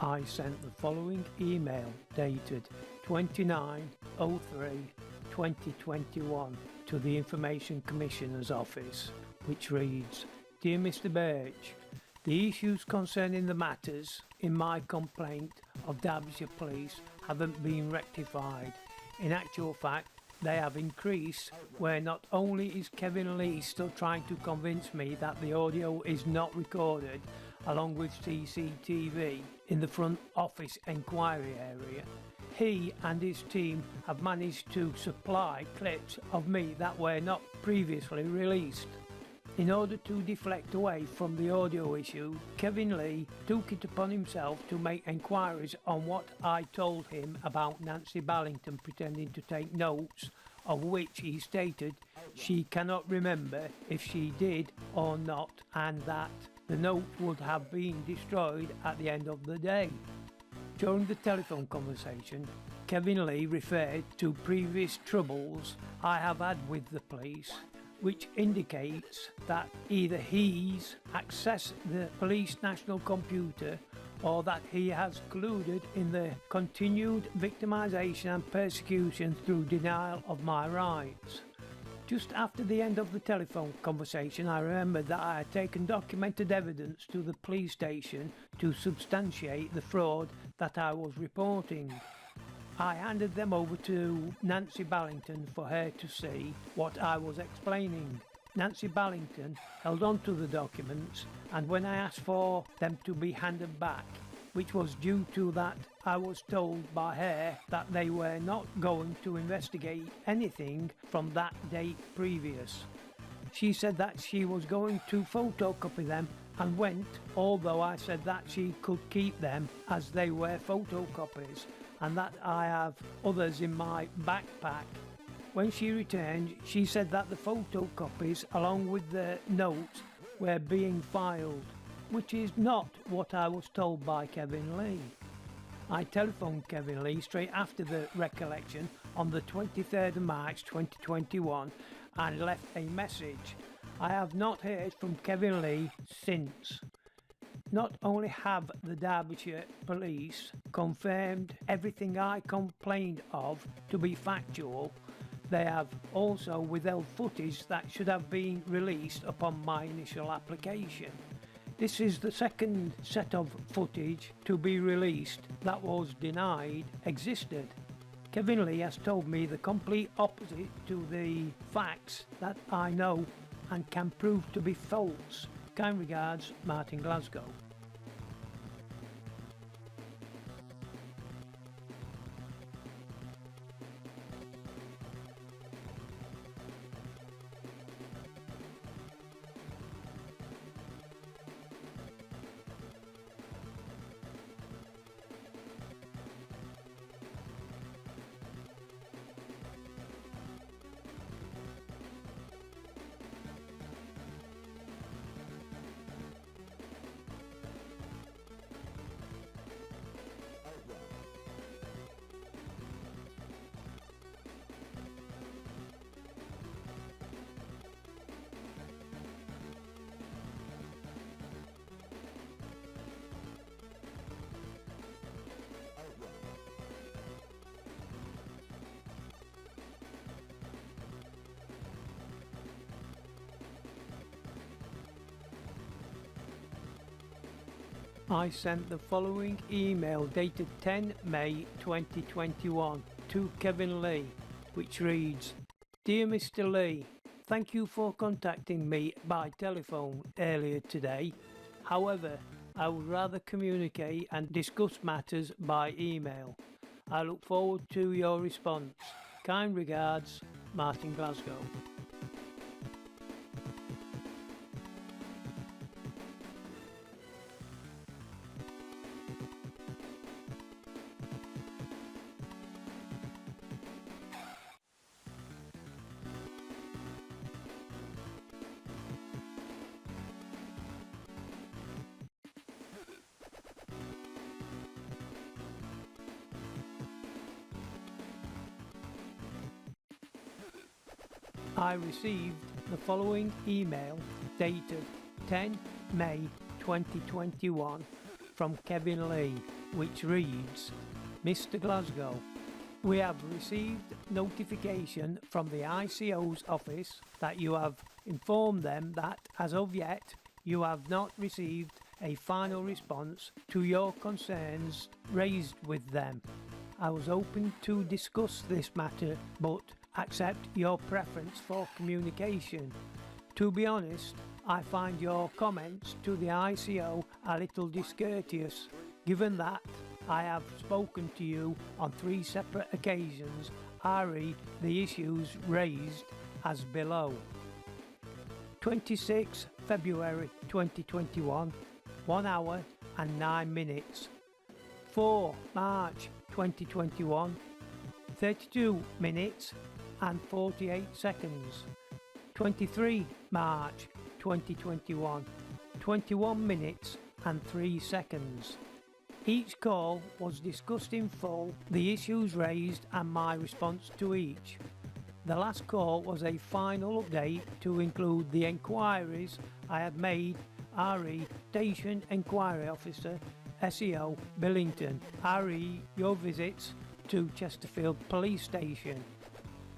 I sent the following email dated 29/03/2021 to the Information Commissioner's Office, which reads, Dear Mr Birch, the issues concerning the matters in my complaint of Derbyshire Police haven't been rectified. In actual fact, they have increased, where not only is Kevin Lee still trying to convince me that the audio is not recorded, along with CCTV in the front office enquiry area, he and his team have managed to supply clips of me that were not previously released. In order to deflect away from the audio issue, Kevin Lee took it upon himself to make enquiries on what I told him about Nancy Ballington pretending to take notes, of which he stated she cannot remember if she did or not, and that the notes would have been destroyed at the end of the day. During the telephone conversation, Kevin Lee referred to previous troubles I have had with the police, which indicates that either he's accessed the police national computer or that he has colluded in the continued victimisation and persecution through denial of my rights. Just after the end of the telephone conversation, I remembered that I had taken documented evidence to the police station to substantiate the fraud that I was reporting. I handed them over to Nancy Ballington for her to see what I was explaining. Nancy Ballington held on to the documents, and when I asked for them to be handed back, which was due to that I was told by her that they were not going to investigate anything from that date previous. She said that she was going to photocopy them and went, although I said that she could keep them as they were photocopies and that I have others in my backpack. When she returned, she said that the photocopies along with the notes were being filed, which is not what I was told by Kevin Lee. I telephoned Kevin Lee straight after the recollection on the 23rd of March 2021 and left a message. I have not heard from Kevin Lee since. Not only have the Derbyshire Police confirmed everything I complained of to be factual, they have also withheld footage that should have been released upon my initial application. This is the second set of footage to be released that was denied existed. Kevin Lee has told me the complete opposite to the facts that I know and can prove to be false. Kind regards, Martin Glasgow. I sent the following email dated 10 May 2021 to Kevin Lee, which reads, Dear Mr. Lee, thank you for contacting me by telephone earlier today. However, I would rather communicate and discuss matters by email. I look forward to your response. Kind regards, Martin Glasgow. I received the following email dated 10 May 2021 from Kevin Lee, which reads, Mr. Glasgow, we have received notification from the ICO's office that you have informed them that as of yet you have not received a final response to your concerns raised with them. I was hoping to discuss this matter but accept your preference for communication. To be honest, I find your comments to the ICO a little discourteous, given that I have spoken to you on 3 separate occasions, re the issues raised as below. 26 February 2021, 1 hour and 9 minutes. 4 March 2021, 32 minutes and 48 seconds. 23 March 2021, 21 minutes and 3 seconds. Each call was discussed in full, the issues raised and my response to each. The last call was a final update to include the enquiries I had made, re Station Enquiry Officer, SEO Billington, re your visits to Chesterfield Police Station.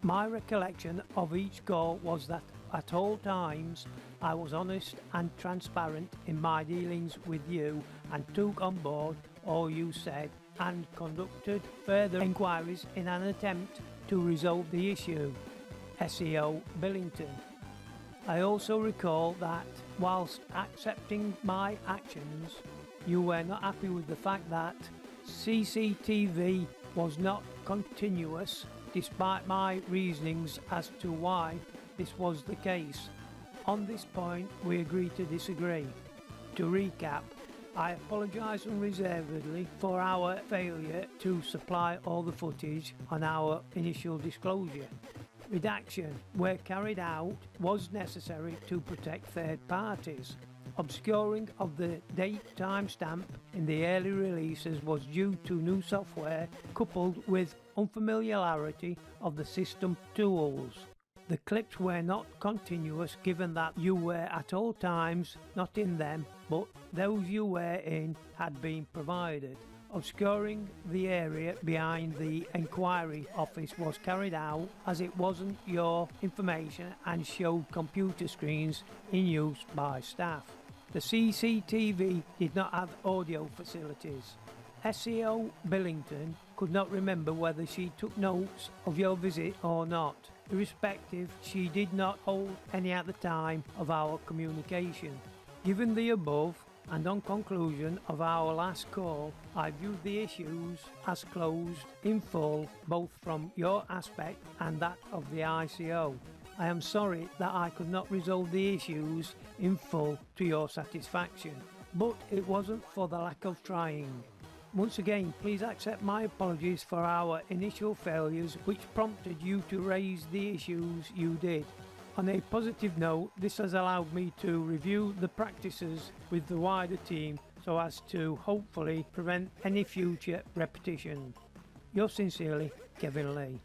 My recollection of each call was that at all times I was honest and transparent in my dealings with you and took on board all you said and conducted further inquiries in an attempt to resolve the issue. SEO Billington. I also recall that whilst accepting my actions, you were not happy with the fact that CCTV was not continuous despite my reasonings as to why this was the case. On this point, we agreed to disagree. To recap, I apologise unreservedly for our failure to supply all the footage on our initial disclosure. Redaction, where carried out, was necessary to protect third parties. Obscuring of the date timestamp in the early releases was due to new software coupled with unfamiliarity of the system tools. The clips were not continuous given that you were at all times not in them, but those you were in had been provided. Obscuring the area behind the enquiry office was carried out as it wasn't your information and showed computer screens in use by staff. The CCTV did not have audio facilities. SEO Billington could not remember whether she took notes of your visit or not. Irrespective, she did not hold any at the time of our communication. Given the above, and on conclusion of our last call, I viewed the issues as closed in full, both from your aspect and that of the ICO. I am sorry that I could not resolve the issues in full to your satisfaction, but it wasn't for the lack of trying. Once again, please accept my apologies for our initial failures which prompted you to raise the issues you did. On a positive note, this has allowed me to review the practices with the wider team so as to hopefully prevent any future repetition. Yours sincerely, Kevin Lee.